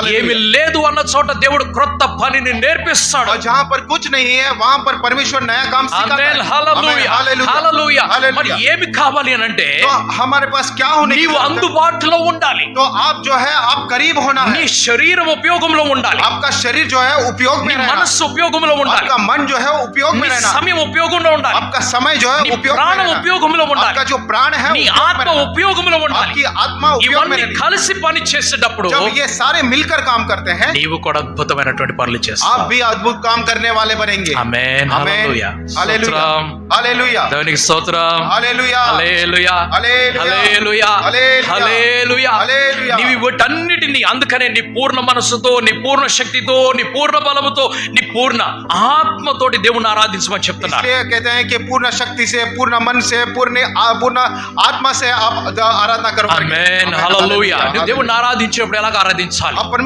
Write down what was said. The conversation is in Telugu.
ఏమి లేదు అన్న చోట దేవుడు క్రొత్త పనిని నేర్పిస్తాడు. और जहाँ पर कुछ नहीं है वहाँ पर परमेश्वर नया काम सिखाता ఆమేన్, है. హల్లెలూయా, हालेलुया, హల్లెలూయా. हालेलुया. మరి ఏమి కావాలి అని అంటే तो हमारे पास क्या होने की నీవు जरूरत है? అందుబాటులో ఉండాలి. तो आप जो है आप करीब होना నీ है. శరీరం ఉపయోగంలో ఉండాలి. आपका शरीर जो है उपयोग నీ में रहना. మనస్సు ఉపయోగంలో ఉండాలి. आपका मन जो है उपयोग నీ में रहना. సమయం ఉపయోగంలో ఉండాలి. आपका समय जो है నీ उपयोग में ప్రాణం रहना. ఉపయోగంలో ఉండాలి. आपका जो प्राण है నీ उपयोग में ఆత్మ रहना. ఉపయోగంలో ఉండాలి. आपकी आत्मा उपयोग में ఇవన్నీ रहनी. కలిసి పని చేసేటప్పుడు जब ये सारे मिलकर काम करते हैं నీవు కూడా అద్భుతమైనటువంటి పనులు చేస్తావు. आप भी अद्भुत काम करने वाले बनेंगे. ఆమేన్, आमेन. హల్లెలూయా. हालेलुया. స్తోత్రం. हालेलुया. దేవునికి స్తోత్రం. हालेलुया. హల్లెలూయా, హల్లెలూయా. హల్లెలూయా, హల్లెలూయా. హల్లెలూయా. హల్లెలూయా. నీవు వీటన్నిటిని అందుకనే నీ పూర్ణ మనస్సుతో, నీ పూర్ణ శక్తితో, నీ పూర్ణ బలముతో, నీ పూర్ణ ఆత్మతోటి దేవుణ్ణి ఆరాధించమని చెప్తున్నారు. इसलिए कहते हैं कि पूर्ण शक्ति से, पूर्ण मन से, पूर्ण आत्मा से आप आराधना करो. ఆమేన్, హల్లెలూయా. నువ్వు దేవుణ్ణి ఆరాధించేటప్పుడు ఎలాగ ఆరాధించాలి? अपने